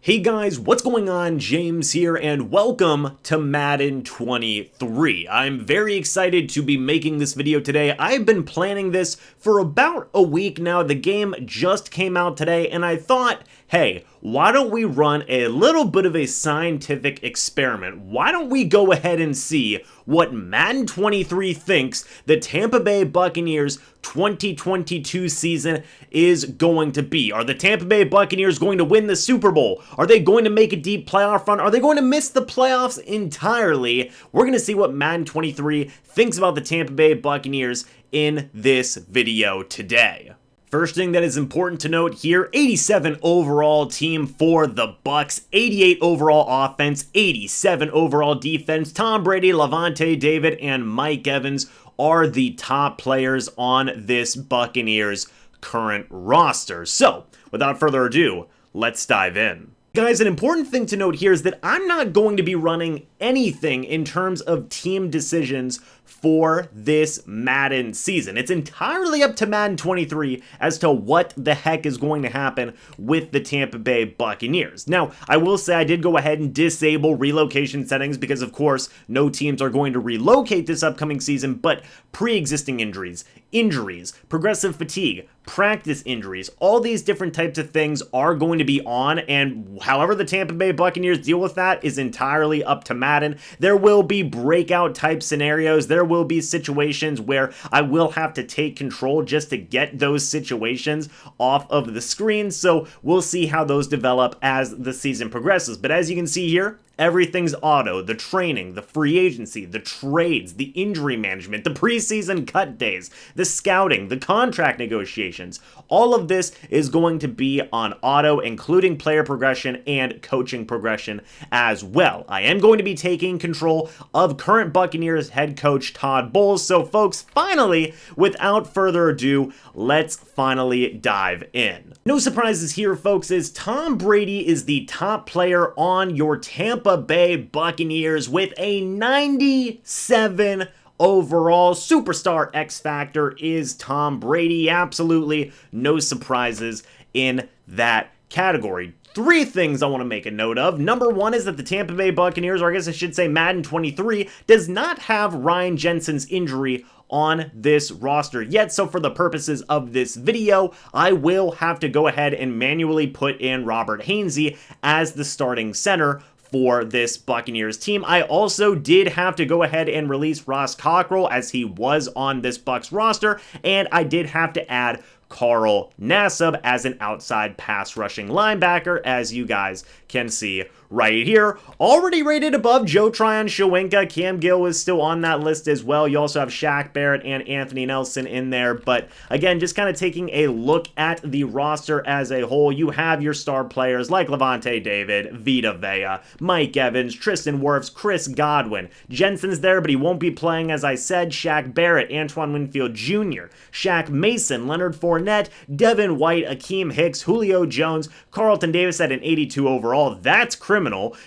Hey guys, what's going on? James here, and welcome to Madden 23. I'm very excited to be making this video today. I've been planning this for about a week now. The game just came out today, and I thought, hey, why don't we run a little bit of a scientific experiment? Why don't we go ahead and see what Madden 23 thinks the Tampa Bay Buccaneers 2022 season is going to be? Are the Tampa Bay Buccaneers going to win the Super Bowl? Are they going to make a deep playoff run? Are they going to miss the playoffs entirely? We're going to see what Madden 23 thinks about the Tampa Bay Buccaneers in this video today. First thing that is important to note here, 87 overall team for the Bucs, 88 overall offense, 87 overall defense. Tom Brady, Lavonte David, and Mike Evans are the top players on this Buccaneers current roster. So, without further ado, let's dive in. Guys, an important thing to note here is that I'm not going to be running anything in terms of team decisions for this Madden season. It's entirely up to Madden 23 as to what the heck is going to happen with the Tampa Bay Buccaneers. Now, I will say I did go ahead and disable relocation settings because, of course, no teams are going to relocate this upcoming season, but pre-existing injuries, progressive fatigue, practice injuries, all these different types of things are going to be on, and however the Tampa Bay Buccaneers deal with that is entirely up to Madden. There will be breakout type scenarios. There will be situations where I will have to take control just to get those situations off of the screen, so we'll see how those develop as the season progresses. But as you can see here, everything's auto. The training, the free agency, the trades, the injury management, the preseason cut days, the scouting, the contract negotiations. All of this is going to be on auto, including player progression and coaching progression as well. I am going to be taking control of current Buccaneers head coach Todd Bowles. So folks, finally, without further ado, let's finally dive in. No surprises here, folks, as Tom Brady is the top player on your Tampa Bay Buccaneers with a 97 overall. Superstar X Factor is Tom Brady. Absolutely no surprises in that category. Three things I want to make a note of. Number one is that the Tampa Bay Buccaneers, or I guess I should say Madden 23, does not have Ryan Jensen's injury on this roster yet, so for the purposes of this video, I will have to go ahead and manually put in Robert Hainsey as the starting center for this Buccaneers team. I also did have to go ahead and release Ross Cockrell as he was on this Bucs roster, and I did have to add Carl Nassib as an outside pass rushing linebacker, as you guys can see right here. Already rated above Joe Tryon-Shoyinka. Cam Gill is still on that list as well. You also have Shaq Barrett and Anthony Nelson in there. But again, just kind of taking a look at the roster as a whole, you have your star players like Lavonte David, Vita Vea, Mike Evans, Tristan Wirfs, Chris Godwin. Jensen's there, but he won't be playing, as I said. Shaq Barrett, Antoine Winfield Jr., Shaq Mason, Leonard Fournette, Devin White, Akeem Hicks, Julio Jones, Carlton Davis at an 82 overall. That's criminal.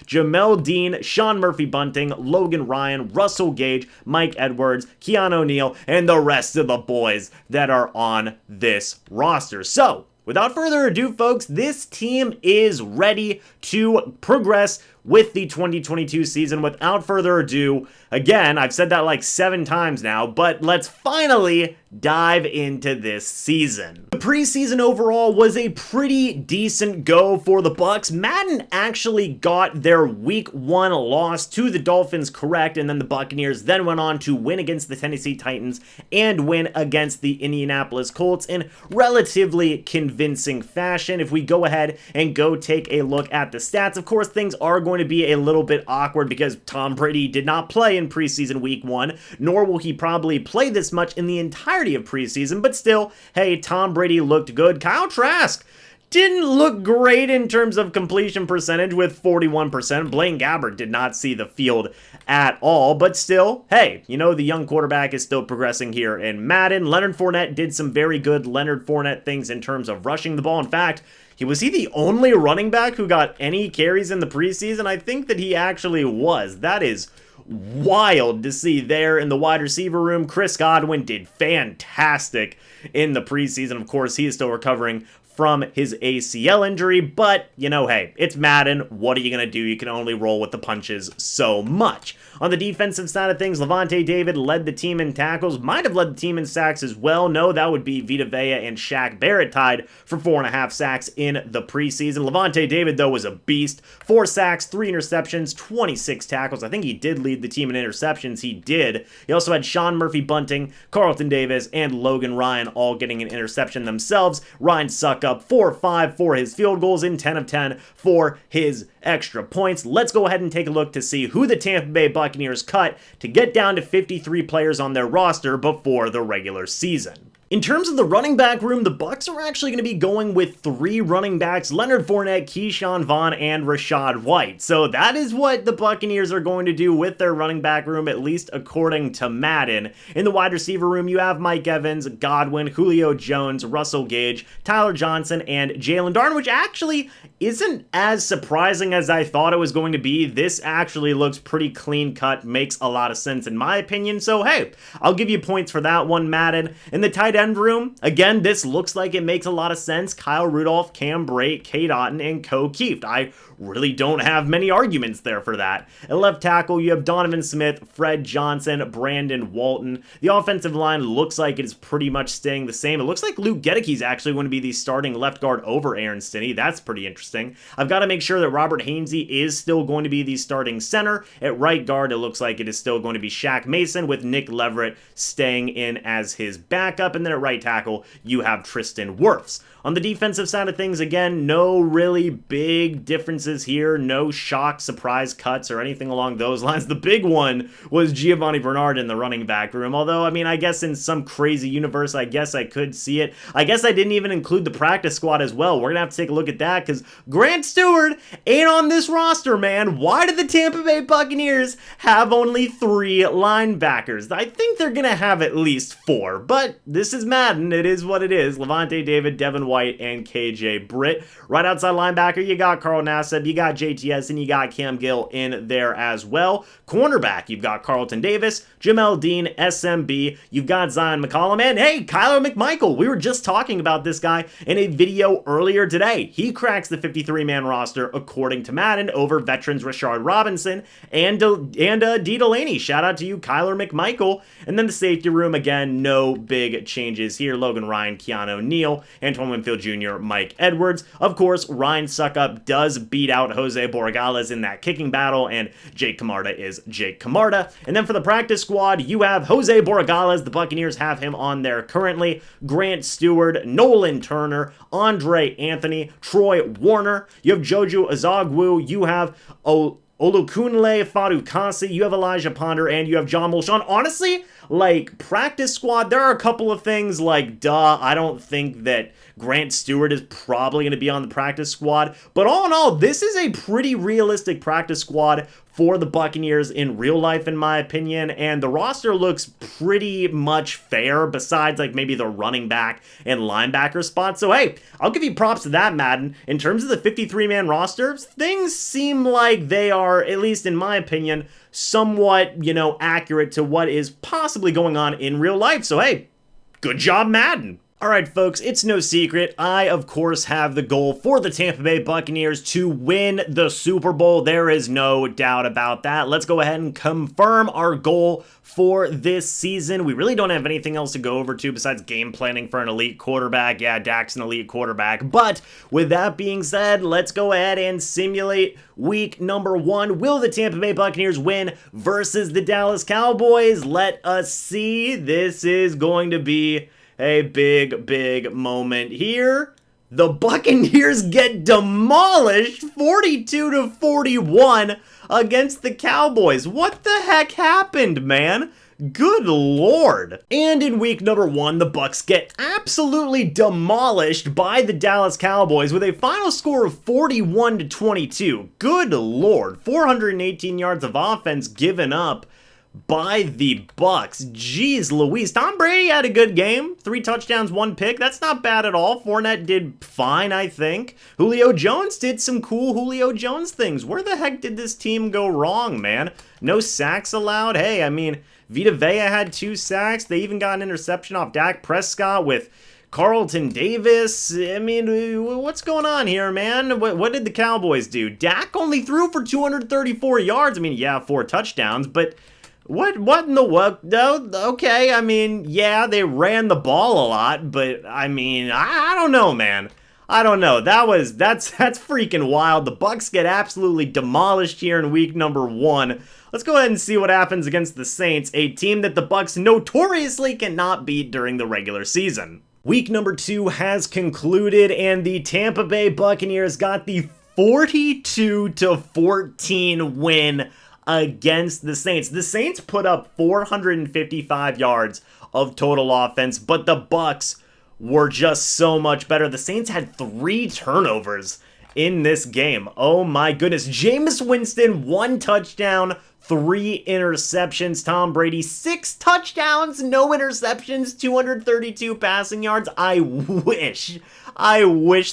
Jamel Dean, Sean Murphy-Bunting, Logan Ryan, Russell Gage, Mike Edwards, Keanu O'Neal, and the rest of the boys that are on this roster. So, without further ado, folks, this team is ready to progress with the 2022 season. Without further ado, again, I've said that like 7 times now, but let's finally dive into this season. The preseason overall was a pretty decent go for the Bucs. Madden actually got their week 1 loss to the Dolphins correct, and then the Buccaneers then went on to win against the Tennessee Titans and win against the Indianapolis Colts in relatively convincing fashion. If we go ahead and go take a look at the stats, of course, things are going to be a little bit awkward because Tom Brady did not play in preseason week 1, nor will he probably play this much in the entirety of preseason, but still, hey, Tom Brady looked good. Kyle Trask didn't look great in terms of completion percentage with 41%. Blaine Gabbert did not see the field at all, but still, hey, you know, the young quarterback is still progressing here in Madden. Leonard Fournette did some very good Leonard Fournette things in terms of rushing the ball. In fact, was he the only running back who got any carries in the preseason? I think that he actually was. That is wild to see there in the wide receiver room. Chris Godwin did fantastic in the preseason. Of course, he is still recovering from his ACL injury, but, you know, hey, it's Madden. What are you going to do? You can only roll with the punches so much. On the defensive side of things, Lavonte David led the team in tackles, might have led the team in sacks as well. No, that would be Vita Vea and Shaq Barrett tied for 4.5 sacks in the preseason. Lavonte David, though, was a beast. 4 sacks, 3 interceptions, 26 tackles. I think he did lead the team in interceptions. He did. He also had Sean Murphy-Bunting, Carlton Davis, and Logan Ryan all getting an interception themselves. Ryan Suck up 4-5 for his field goals and 10 of 10 for his extra points. Let's go ahead and take a look to see who the Tampa Bay Buccaneers cut to get down to 53 players on their roster before the regular season. In terms of the running back room, the Bucs are actually going to be going with 3 running backs: Leonard Fournette, Keyshawn Vaughn, and Rachaad White. So that is what the Buccaneers are going to do with their running back room, at least according to Madden. In the wide receiver room, you have Mike Evans, Godwin, Julio Jones, Russell Gage, Tyler Johnson, and Jalen Darden, which actually isn't as surprising as I thought it was going to be. This actually looks pretty clean cut, makes a lot of sense in my opinion. So hey, I'll give you points for that one, Madden. In the tight end room, again, this looks like it makes a lot of sense. Kyle Rudolph, Cam Brate, Cade Otton, and Ko Kieft. I really don't have many arguments there for that. At left tackle, you have Donovan Smith, Fred Johnson, Brandon Walton. The offensive line looks like it is pretty much staying the same. It looks like Luke Gedecke's actually going to be the starting left guard over Aaron Stinney. That's pretty interesting. I've got to make sure that Robert Hainsey is still going to be the starting center. At right guard, it looks like it is still going to be Shaq Mason, with Nick Leverett staying in as his backup. And then at right tackle, you have Tristan Wirfs. On the defensive side of things, again, no really big differences here. No shock, surprise cuts or anything along those lines. The big one was Giovanni Bernard in the running back room. Although, I mean, I guess in some crazy universe, I guess I could see it. I guess I didn't even include the practice squad as well. We're going to have to take a look at that because Grant Stewart ain't on this roster, man. Why did the Tampa Bay Buccaneers have only 3 linebackers? I think they're going to have at least 4, but this is Madden. It is what it is. Lavonte David, Devin White, and KJ Britt. Right outside linebacker, you got Carl Nassib, you got JTS, and you got Cam Gill in there as well. Cornerback, you've got Carlton Davis, Jamel Dean, SMB, you've got Zion McCollum, and hey, Kyler McMichael. We were just talking about this guy in a video earlier today. He cracks the 53-man roster according to Madden over veterans Rashard Robinson and D. Delaney. Shout out to you, Kyler McMichael. And then the safety room, again, no big changes here. Logan Ryan, Keanu Neal, Antoine Winfield Jr., Mike Edwards. Of course, Ryan Suckup does beat out Jose Borregales in that kicking battle, and Jake Camarda is Jake Camarda. And then for the practice squad, you have Jose Borregales. The Buccaneers have him on there currently. Grant Stewart, Nolan Turner, Andre Anthony, Troy Warner. You have Jojo Azagwu. You have Olukunle Fadukasi, you have Elijah Ponder, and you have John Molchon. Honestly, like, practice squad, there are a couple of things like, I don't think that Grant Stewart is probably going to be on the practice squad. But all in all, this is a pretty realistic practice squad for the Buccaneers in real life, in my opinion, and the roster looks pretty much fair besides like maybe the running back and linebacker spot. So hey, I'll give you props to that, Madden. In terms of the 53-man roster, things seem like they are, at least in my opinion, somewhat, accurate to what is possibly going on in real life. So hey, good job, Madden. Alright folks, it's no secret, I of course have the goal for the Tampa Bay Buccaneers to win the Super Bowl. There is no doubt about that. Let's go ahead and confirm our goal for this season. We really don't have anything else to go over to besides game planning for an elite quarterback. Yeah, Dak's an elite quarterback. But with that being said, let's go ahead and simulate week number 1. Will the Tampa Bay Buccaneers win versus the Dallas Cowboys? Let us see. This is going to be a big moment here. The Buccaneers get demolished 42-41 against the Cowboys. What the heck happened, man? Good lord. And in week number 1, the Bucs get absolutely demolished by the Dallas Cowboys with a final score of 41-22. Good lord. 418 yards of offense given up by the Bucs. Jeez Louise. Tom Brady had a good game. 3 touchdowns, 1 pick. That's not bad at all. Fournette did fine, I think. Julio Jones did some cool Julio Jones things. Where the heck did this team go wrong, man? No sacks allowed? Hey, I mean, Vita Vea had 2 sacks. They even got an interception off Dak Prescott with Carlton Davis. I mean, what's going on here, man? What did the Cowboys do? Dak only threw for 234 yards. I mean, yeah, 4 touchdowns, but what in the what? No, okay, I mean, yeah, they ran the ball a lot, but I mean, I don't know, man. I don't know. That's freaking wild. The Bucs get absolutely demolished here in week number 1. Let's go ahead and see what happens against the Saints, a team that the Bucs notoriously cannot beat during the regular season. Week number 2 has concluded, and the Tampa Bay Buccaneers got the 42-14 win against the Saints. The Saints put up 455 yards of total offense, but the Bucs were just so much better. The Saints had 3 turnovers in this game. Oh my goodness. Jameis Winston, 1 touchdown, 3 interceptions. Tom Brady, 6 touchdowns, no interceptions, 232 passing yards. I wish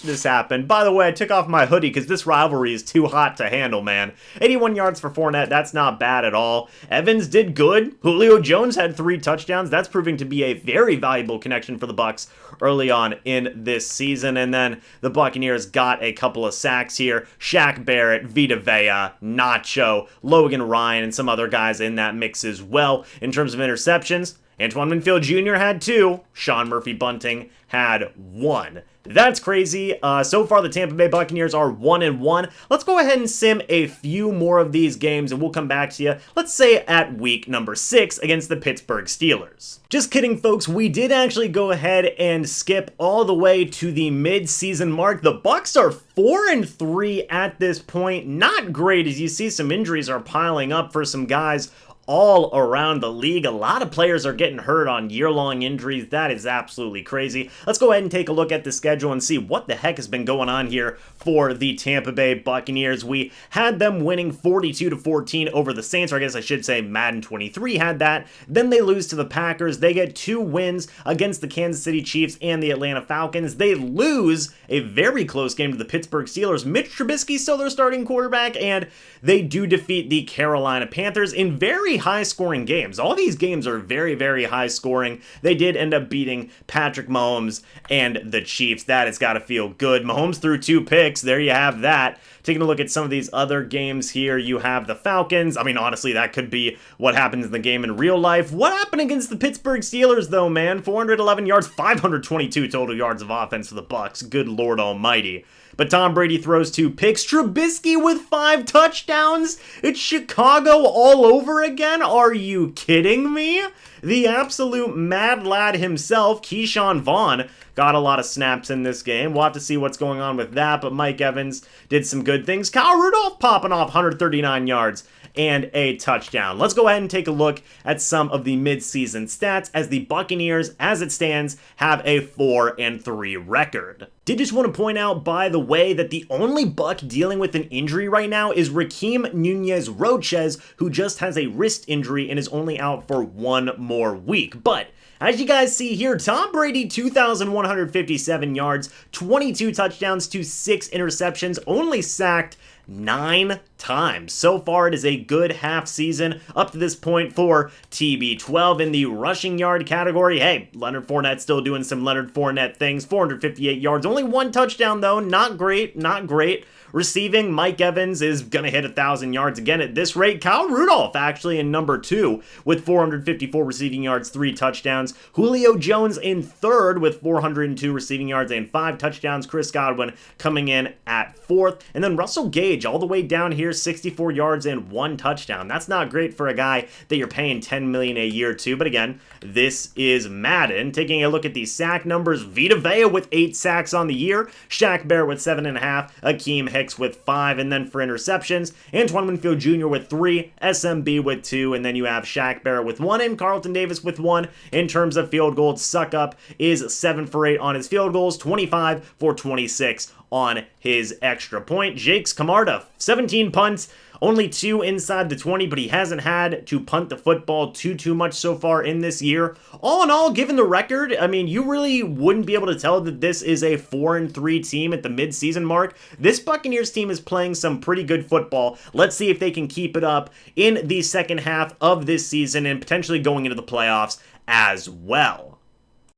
this happened. By the way, I took off my hoodie because this rivalry is too hot to handle, man. 81 yards for Fournette, that's not bad at all. Evans did good. Julio Jones had 3 touchdowns. That's proving to be a very valuable connection for the Bucs early on in this season. And then the Buccaneers got a couple of sacks here. Shaq Barrett, Vita Vea, Nacho, Logan Ryan, and some other guys in that mix as well. In terms of interceptions, Antoine Winfield Jr. had 2. Sean Murphy-Bunting had 1. That's crazy. So far, the Tampa Bay Buccaneers are 1-1. Let's go ahead and sim a few more of these games, and we'll come back to you, let's say, at week number 6 against the Pittsburgh Steelers. Just kidding, folks. We did actually go ahead and skip all the way to the mid-season mark. The Bucs are 4-3 at this point. Not great, as you see some injuries are piling up for some guys all around the league. A lot of players are getting hurt on year-long injuries. That is absolutely crazy. Let's go ahead and take a look at the schedule and see what the heck has been going on here for the Tampa Bay Buccaneers. We had them winning 42-14 over the Saints, or I guess I should say Madden 23 had that. Then they lose to the Packers. They get 2 wins against the Kansas City Chiefs and the Atlanta Falcons. They lose a very close game to the Pittsburgh Steelers. Mitch Trubisky still their starting quarterback, and they do defeat the Carolina Panthers in very high-scoring games. All these games are very, very high-scoring. They did end up beating Patrick Mahomes and the Chiefs. That has got to feel good. Mahomes threw 2 picks. There you have that. Taking a look at some of these other games here, you have the Falcons. I mean, honestly, that could be what happens in the game in real life. What happened against the Pittsburgh Steelers, though, man? 411 yards, 522 total yards of offense for the Bucs. Good Lord almighty. But Tom Brady throws 2 picks. Trubisky with 5 touchdowns. It's Chicago all over again. Are you kidding me? The absolute mad lad himself, Keyshawn Vaughn, got a lot of snaps in this game. We'll have to see what's going on with that, but Mike Evans did some good things. Kyle Rudolph popping off 139 yards and a touchdown. Let's go ahead and take a look at some of the mid-season stats as the Buccaneers, as it stands, have a 4-3 record. Did just want to point out, by the way, that the only Buck dealing with an injury right now is Raheem Nunez-Roches, who just has a wrist injury and is only out for 1 more week. But as you guys see here, Tom Brady, 2,157 yards, 22 touchdowns to 6 interceptions, only sacked 9 times. So far, it is a good half season up to this point for TB12. In the rushing yard category, hey, Leonard Fournette still doing some Leonard Fournette things. 458 yards, only 1 touchdown though. Not great, not great. Receiving, Mike Evans is going to hit 1,000 yards again at this rate. Kyle Rudolph actually in number 2 with 454 receiving yards, 3 touchdowns. Julio Jones in 3rd with 402 receiving yards and 5 touchdowns. Chris Godwin coming in at 4th. And then Russell Gage all the way down here, 64 yards and 1 touchdown. That's not great for a guy that you're paying $10 million a year to. But again, this is Madden. Taking a look at the sack numbers, Vita Vea with 8 sacks on the year. Shaq Barrett with 7.5. Akeem Hicks with 5, and then for interceptions, Antoine Winfield Jr. with 3, SMB with 2, and then you have Shaq Barrett with 1, and Carlton Davis with 1. In terms of field goals, Suck Up is 7 for 8 on his field goals, 25 for 26 on his extra point. Jakes Camarda, 17 punts, only 2 inside the 20, but he hasn't had to punt the football too much so far in this year. All in all, given the record, I mean, you really wouldn't be able to tell that this is a 4-3 team at the mid-season mark. This Buccaneers team is playing some pretty good football. Let's see if they can keep it up in the second half of this season and potentially going into the playoffs as well.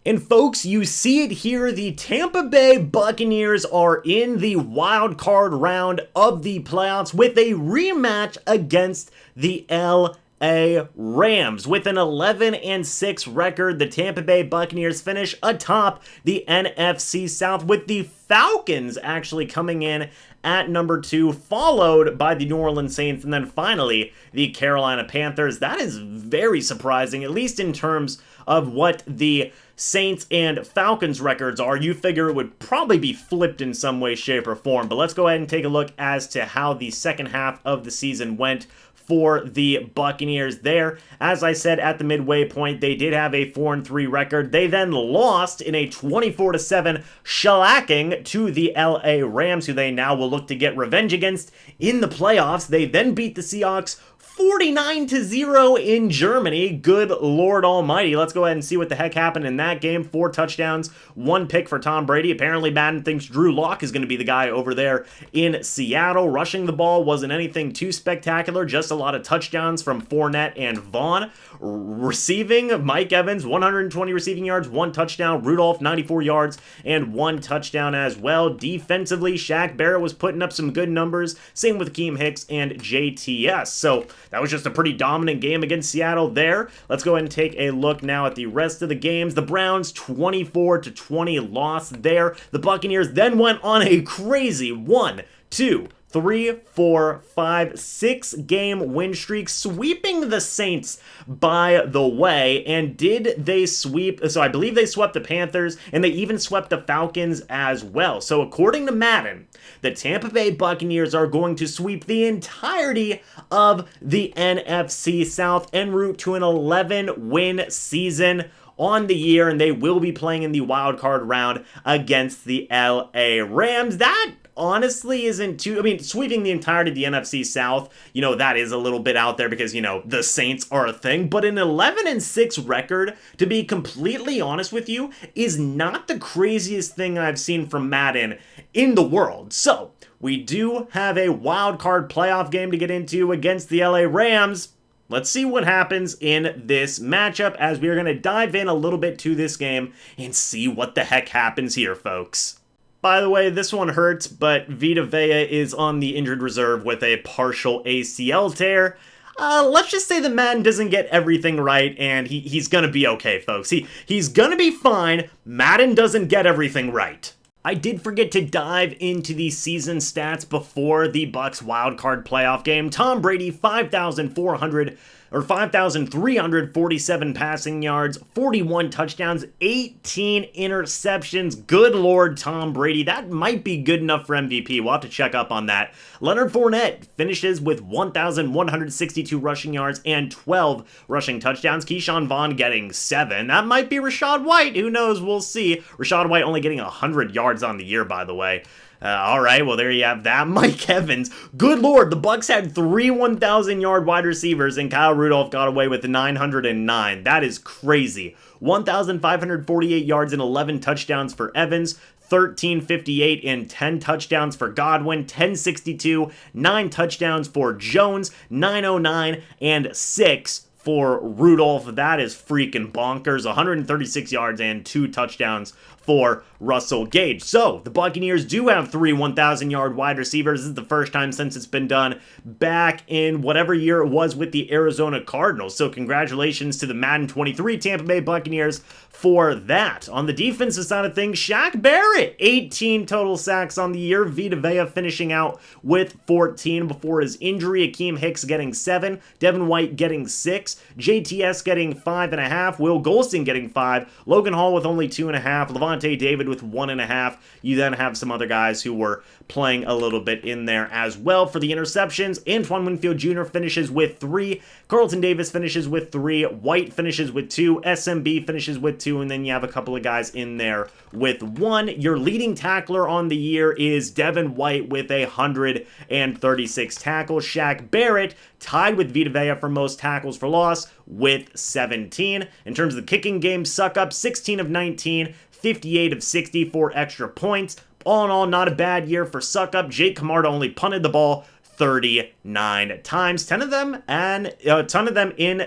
And folks, you see it here, the Tampa Bay Buccaneers are in the wild card round of the playoffs with a rematch against the LA Rams. With an 11-6 record, the Tampa Bay Buccaneers finish atop the NFC South, with the Falcons actually coming in at number 2, followed by the New Orleans Saints, and then finally the Carolina Panthers. That is very surprising, at least in terms of what the Saints and Falcons records are. You figure it would probably be flipped in some way, shape, or form. But let's go ahead and take a look as to how the second half of the season went for the Buccaneers there. As I said at the midway point, they did have a 4-3 record. They then lost in a 24-7 shellacking to the LA Rams, who they now will look to get revenge against in the playoffs. They then beat the Seahawks 49-0 in Germany. Good Lord Almighty. Let's go ahead and see what the heck happened in that game. 4 touchdowns, 1 pick for Tom Brady. Apparently Madden thinks Drew Lock is going to be the guy over there in Seattle. Rushing the ball wasn't anything too spectacular, just a lot of touchdowns from Fournette and Vaughn. Receiving, Mike Evans, 120 receiving yards, 1 touchdown. Rudolph, 94 yards, and 1 touchdown as well. Defensively, Shaq Barrett was putting up some good numbers. Same with Akeem Hicks and JTS. So that was just a pretty dominant game against Seattle there. Let's go ahead and take a look now at the rest of the games. The Browns 24-20 loss there. The Buccaneers then went on a crazy 1, 2, 3, 4, 5, 6 game win streak, sweeping the Saints, by the way. And did they sweep? So I believe they swept the Panthers, and they even swept the Falcons as well. So according to Madden, the Tampa Bay Buccaneers are going to sweep the entirety of the NFC South en route to an 11-win season on the year, and they will be playing in the wild card round against the LA Rams. That honestly isn't too, I mean, sweeping the entirety of the NFC South, that is a little bit out there because, the Saints are a thing, but an 11-6 record, to be completely honest with you, is not the craziest thing I've seen from Madden in the world. So, we do have a wild card playoff game to get into against the LA Rams. Let's see what happens in this matchup, as we are going to dive in a little bit to this game and see what the heck happens here, folks. By the way, this one hurts, but Vita Vea is on the injured reserve with a partial ACL tear. Let's just say the man doesn't get everything right, and he's going to be okay, folks. He's going to be fine. Madden doesn't get everything right. I did forget to dive into the season stats before the Bucs wildcard playoff game. Tom Brady, 5,347 passing yards, 41 touchdowns, 18 interceptions. Good Lord, Tom Brady. That might be good enough for MVP. We'll have to check up on that. Leonard Fournette finishes with 1,162 rushing yards and 12 rushing touchdowns. Keyshawn Vaughn getting 7. That might be Rachaad White. Who knows? We'll see. Rachaad White only getting 100 yards on the year, by the way. All right, well, there you have that. Mike Evans. Good Lord, the Bucs had 3 1,000-yard wide receivers, and Kyle Rudolph got away with 909. That is crazy. 1,548 yards and 11 touchdowns for Evans. 1,358 and 10 touchdowns for Godwin, 1,062, 9 touchdowns for Jones, 909 and 6 for Rudolph. That is freaking bonkers. 136 yards and 2 touchdowns for Russell Gage. So, the Buccaneers do have 3 1,000-yard wide receivers. This is the first time since it's been done back in whatever year it was with the Arizona Cardinals. So, congratulations to the Madden 23 Tampa Bay Buccaneers for that. On the defensive side of things, Shaq Barrett, 18 total sacks on the year. Vita Vea finishing out with 14 before his injury. Akeem Hicks getting 7. Devin White getting 6. JTS getting 5.5. Will Golston getting 5. Logan Hall with only 2.5. Levante David with 1.5. You then have some other guys who were playing a little bit in there as well. For the interceptions, Antoine Winfield Jr. finishes with 3. Carlton Davis finishes with 3. White finishes with 2. SMB finishes with 2. And then you have a couple of guys in there with 1. Your leading tackler on the year is Devin White with 136 tackles. Shaq Barrett tied with Vita Vea for most tackles for loss with 17. In terms of the kicking game, Suck Up, 16 of 19, 58 of 60 for extra points. All in all, not a bad year for Suck Up. Jake Camarda only punted the ball 39 times, 10 of them in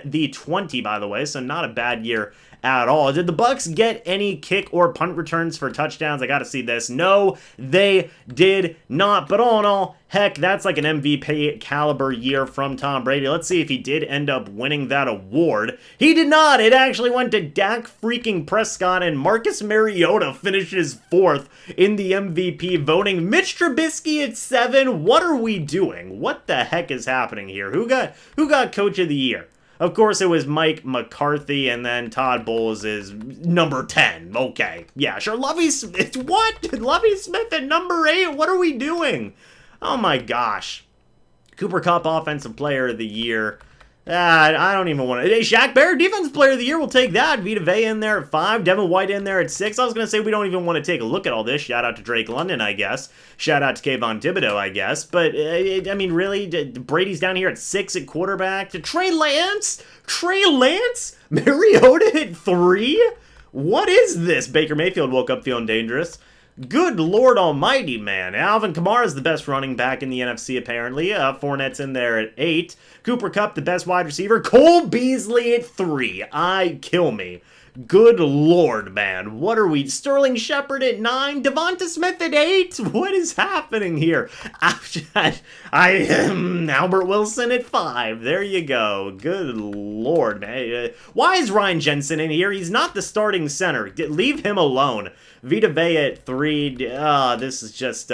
the 20, by the way, so not a bad year at all. Did the Bucs get any kick or punt returns for touchdowns? I gotta see this. No, they did not. But all in all, heck, that's like an MVP caliber year from Tom Brady. Let's see if he did end up winning that award. He did not. It actually went to Dak freaking Prescott, and Marcus Mariota finishes 4th in the MVP voting. Mitch Trubisky at 7. What are we doing? What the heck is happening here? Who got Coach of the Year? Of course, it was Mike McCarthy, and then Todd Bowles is number 10. Okay, yeah, sure. Lovie Smith, what? Lovie Smith at number 8? What are we doing? Oh my gosh. Cooper Kupp, Offensive Player of the Year. I don't even want to. Hey, Shaq Barrett, Defensive Player of the Year, we'll take that. Vita Vea in there at 5. Devin White in there at 6. I was going to say we don't even want to take a look at all this. Shout out to Drake London, I guess. Shout out to Kayvon Thibodeau, I guess. But, I mean, really, Brady's down here at 6 at quarterback. To Trey Lance? Trey Lance? Mariota at 3? What is this? Baker Mayfield woke up feeling dangerous. Good Lord Almighty, man. Alvin Kamara is the best running back in the NFC, apparently. Fournette's in there at 8. Cooper Kupp, the best wide receiver. Cole Beasley at 3. Kill me. Good Lord, man. What are we? Sterling Shepard at 9. Devonta Smith at 8. What is happening here? I am Albert Wilson at 5. There you go. Good Lord, man. Why is Ryan Jensen in here? He's not the starting center. Leave him alone. Vita Vea at 3. This is just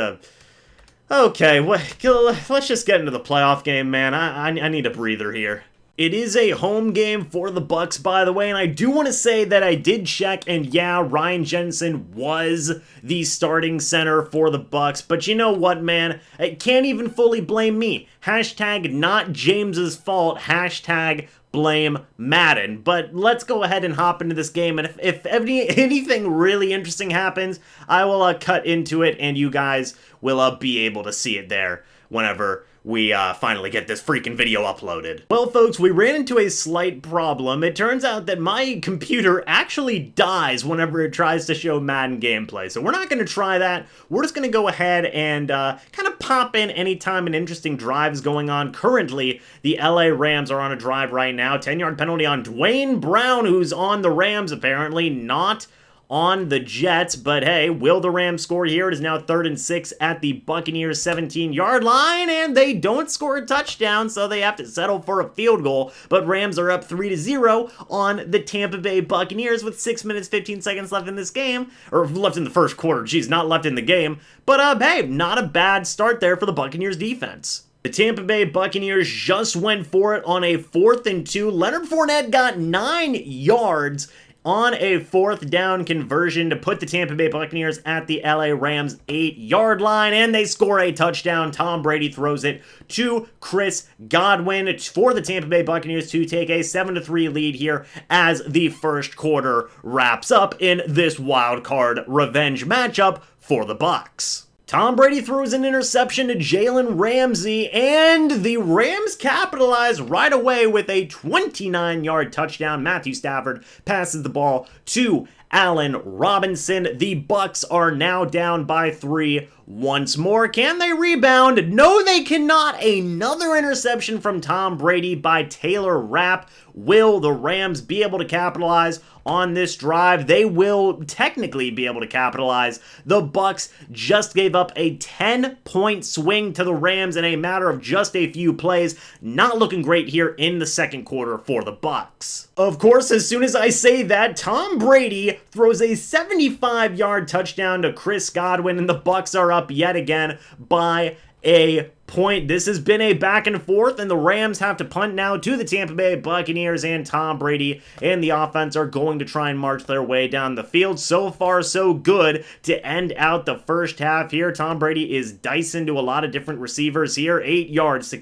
okay, let's just get into the playoff game, man. I need a breather here. It is a home game for the Bucs, by the way, and I do want to say that I did check, and yeah, Ryan Jensen was the starting center for the Bucs, but you know what, man? I can't even fully blame me. Hashtag not James's fault. Hashtag blame Madden. But let's go ahead and hop into this game, and if anything really interesting happens, I will cut into it, and you guys will be able to see it there whenever we finally get this freaking video uploaded. Well, folks, we ran into a slight problem. It turns out that my computer actually dies whenever it tries to show Madden gameplay, so we're not going to try that. We're just going to go ahead and kind of pop in anytime an interesting drive is going on. Currently, the LA Rams are on a drive right now. 10-yard penalty on Dwayne Brown, who's on the Rams, apparently not on the Jets, but hey, will the Rams score here? It is now 3rd and 6 at the Buccaneers 17-yard line, and they don't score a touchdown, so they have to settle for a field goal, but Rams are up 3-0 on the Tampa Bay Buccaneers with 6 minutes, 15 seconds left in this game, or left in the first quarter, geez, not left in the game, but hey, not a bad start there for the Buccaneers defense. The Tampa Bay Buccaneers just went for it on a 4th and 2. Leonard Fournette got 9 yards on a 4th down conversion to put the Tampa Bay Buccaneers at the LA Rams 8-yard line, and they score a touchdown. Tom Brady throws it to Chris Godwin for the Tampa Bay Buccaneers to take a 7-3 lead here as the first quarter wraps up in this wild card revenge matchup for the Bucs. Tom Brady throws an interception to Jalen Ramsey, and the Rams capitalize right away with a 29-yard touchdown. Matthew Stafford passes the ball to Allen Robinson. The Bucs are now down by 3 once more. Can they rebound? No, they cannot. Another interception from Tom Brady by Taylor Rapp. Will the Rams be able to capitalize on this drive? They will technically be able to capitalize. The Bucs just gave up a 10-point swing to the Rams in a matter of just a few plays. Not looking great here in the second quarter for the Bucs. Of course, as soon as I say that, Tom Brady throws a 75-yard touchdown to Chris Godwin, and the Bucs are up yet again by a point. This has been a back and forth, and the Rams have to punt now to the Tampa Bay Buccaneers, and Tom Brady and the offense are going to try and march their way down the field. So far, so good to end out the first half here. Tom Brady is dicing to a lot of different receivers here. 8 yards to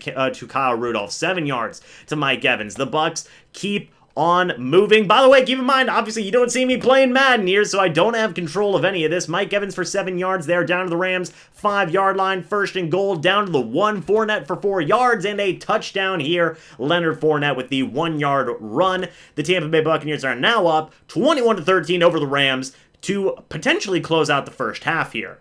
Kyle Rudolph, 7 yards to Mike Evans. The Bucs keep on moving. By the way, keep in mind, obviously you don't see me playing Madden here, so I don't have control of any of this. Mike Evans for 7 yards there, down to the Rams 5-yard line, 1st and goal, down to the 1. Fournette for 4 yards and a touchdown here. Leonard Fournette with the 1-yard run. The Tampa Bay Buccaneers are now up 21-13 over the Rams to potentially close out the first half here.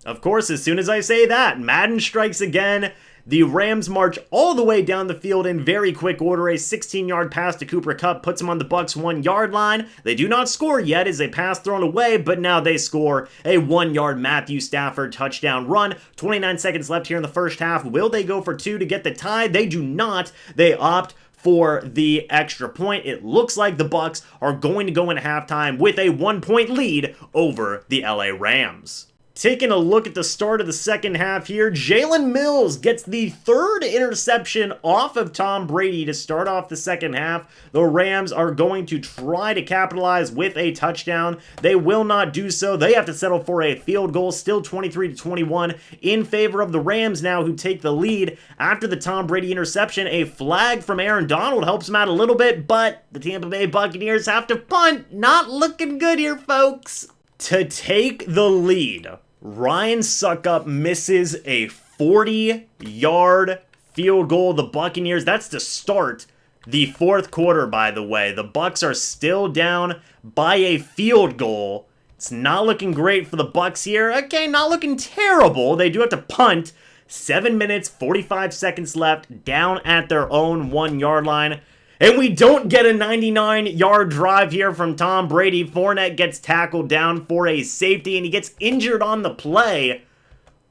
Of course, as soon as I say that, Madden strikes again. The Rams march all the way down the field in very quick order. A 16-yard pass to Cooper Kupp puts him on the Bucs' 1-yard line. They do not score yet as a pass thrown away, but now they score a 1-yard Matthew Stafford touchdown run. 29 seconds left here in the first half. Will they go for 2 to get the tie? They do not. They opt for the extra point. It looks like the Bucs are going to go into halftime with a 1-point lead over the LA Rams. Taking a look at the start of the second half here, Jalen Mills gets the 3rd interception off of Tom Brady to start off the second half. The Rams are going to try to capitalize with a touchdown. They will not do so. They have to settle for a field goal, still 23-21 in favor of the Rams now, who take the lead. After the Tom Brady interception, a flag from Aaron Donald helps him out a little bit, but the Tampa Bay Buccaneers have to punt. Not looking good here, folks. To take the lead, Ryan Suckup misses a 40-yard field goal. The Buccaneers, that's to start the fourth quarter, by the way. The Bucs are still down by a field goal. It's not looking great for the Bucs here. Okay, not looking terrible. They do have to punt. 7 minutes, 45 seconds left, down at their own 1-yard line. And we don't get a 99-yard drive here from Tom Brady. Fournette gets tackled down for a safety, and he gets injured on the play.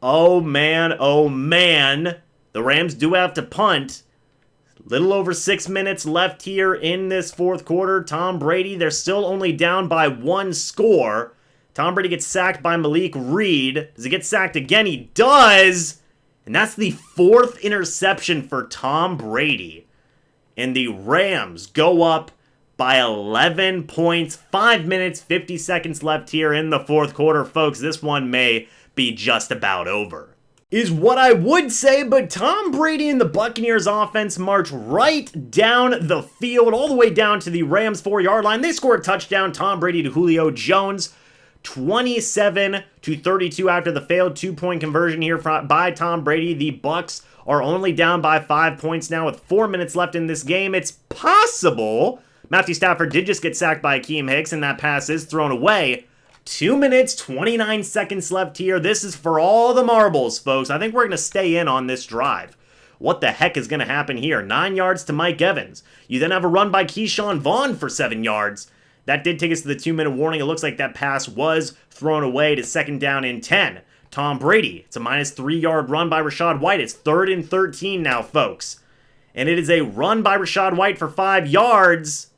Oh, man, oh, man. The Rams do have to punt. Little over 6 minutes left here in this fourth quarter. Tom Brady, they're still only down by 1 score. Tom Brady gets sacked by Malik Reed. Does he get sacked again? He does. And that's the 4th interception for Tom Brady. And the Rams go up by 11 points. 5 minutes, 50 seconds left here in the fourth quarter. Folks, this one may be just about over, is what I would say, but Tom Brady and the Buccaneers offense march right down the field, all the way down to the Rams 4-yard line. They score a touchdown. Tom Brady to Julio Jones. 27-32 after the failed 2-point conversion here by Tom Brady. The Bucs are only down by 5 points now with 4 minutes left in this game. It's possible Matthew Stafford did just get sacked by Akeem Hicks, and that pass is thrown away. 2 minutes, 29 seconds left here. This is for all the marbles, folks. I think we're going to stay in on this drive. What the heck is going to happen here? 9 yards to Mike Evans. You then have a run by Keyshawn Vaughn for 7 yards. That did take us to the 2-minute warning. It looks like that pass was thrown away to 2nd down and 10. Tom Brady, it's a minus 3-yard run by Rachaad White. It's 3rd and 13 now, folks. And it is a run by Rachaad White for 5 yards.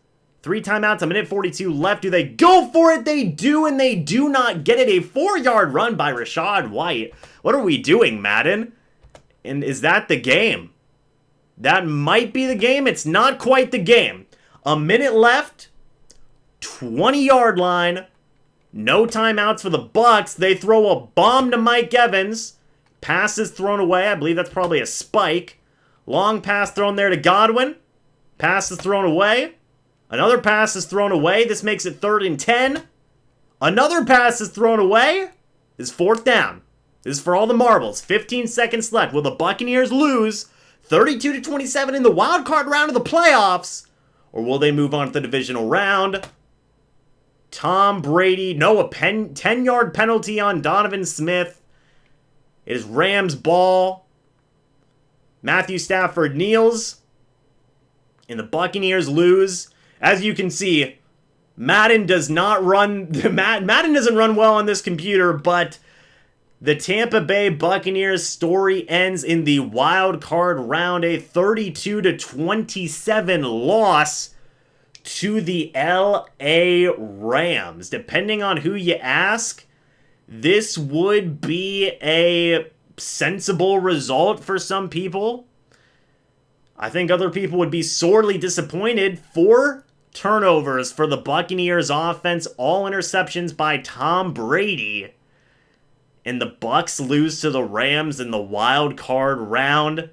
3 timeouts, a minute 42 left. Do they go for it? They do, and they do not get it. A 4-yard run by Rachaad White. What are we doing, Madden? And is that the game? That might be the game. It's not quite the game. A minute left. 20-yard line. No timeouts for the Bucs. They throw a bomb to Mike Evans. Pass is thrown away. I believe that's probably a spike. Long pass thrown there to Godwin. Pass is thrown away. Another pass is thrown away. This makes it 3rd and 10. Another pass is thrown away. This is 4th down. This is for all the marbles. 15 seconds left. Will the Buccaneers lose 32-27 in the wild card round of the playoffs? Or will they move on to the divisional round? Tom Brady, no, a 10-yard penalty on Donovan Smith. It is Rams ball. Matthew Stafford kneels. And the Buccaneers lose. As you can see, Madden doesn't run well on this computer, but the Tampa Bay Buccaneers story ends in the wild card round, a 32-27 loss to the LA Rams. Depending on who you ask, this would be a sensible result for some people. I think other people would be sorely disappointed. 4 turnovers for the Buccaneers offense, all interceptions by Tom Brady. And the Bucs lose to the Rams in the wild card round.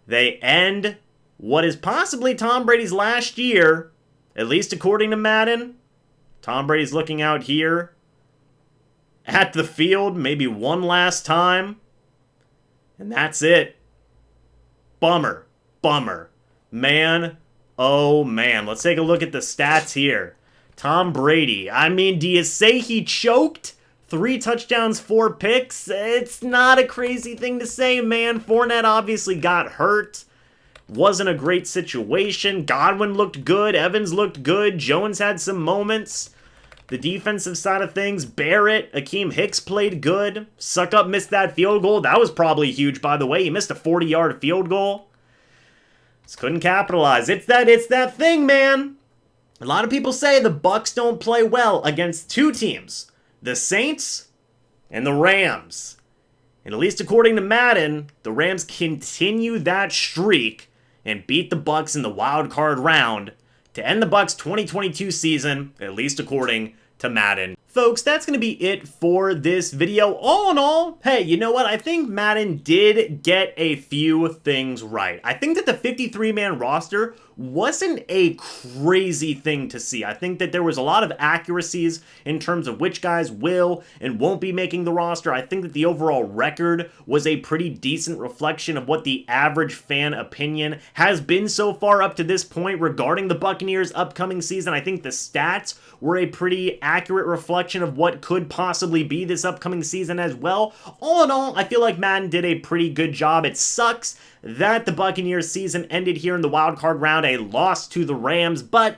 They end what is possibly Tom Brady's last year, at least according to Madden. Tom Brady's looking out here at the field maybe one last time. And that's it. Bummer. Man, oh man. Let's take a look at the stats here. Tom Brady. I mean, do you say he choked 3 touchdowns, 4 picks. It's not a crazy thing to say, man. Fournette obviously got hurt. Wasn't a great situation. Godwin looked good. Evans looked good. Jones had some moments. The defensive side of things, Barrett, Akeem Hicks played good. Suck-Up missed that field goal. That was probably huge, by the way. He missed a 40-yard field goal. Just couldn't capitalize. It's that thing, man. A lot of people say the Bucs don't play well against 2 teams. The Saints and the Rams. And at least according to Madden, the Rams continue that streak and beat the Bucs in the wild card round to end the Bucs 2022 season, at least according to Madden. Folks, that's going to be it for this video. All in all, hey, you know what? I think Madden did get a few things right. I think that the 53-man roster wasn't a crazy thing to see. I think that there was a lot of accuracies in terms of which guys will and won't be making the roster. I think that the overall record was a pretty decent reflection of what the average fan opinion has been so far up to this point regarding the Buccaneers' upcoming season. I think the stats were a pretty accurate reflection of what could possibly be this upcoming season as well. All in all, I feel like Madden did a pretty good job. It sucks that the Buccaneers season ended here in the wild card round, a loss to the Rams, but,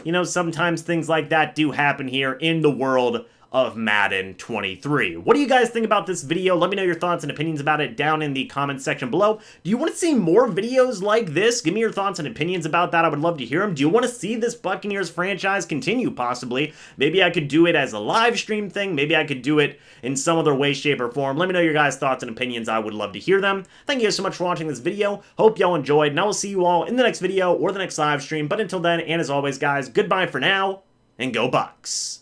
you know, sometimes things like that do happen here in the world of Madden 23. What do you guys think about this video? Let me know your thoughts and opinions about it down in the comments section below. Do you want to see more videos like this? Give me your thoughts and opinions about that. I would love to hear them. Do you want to see this Buccaneers franchise continue, possibly? Maybe I could do it as a live stream thing. Maybe I could do it in some other way, shape, or form. Let me know your guys' thoughts and opinions. I would love to hear them. Thank you guys so much for watching this video. Hope y'all enjoyed, and I will see you all in the next video or the next live stream. But until then, and as always, guys, goodbye for now, and go Bucs.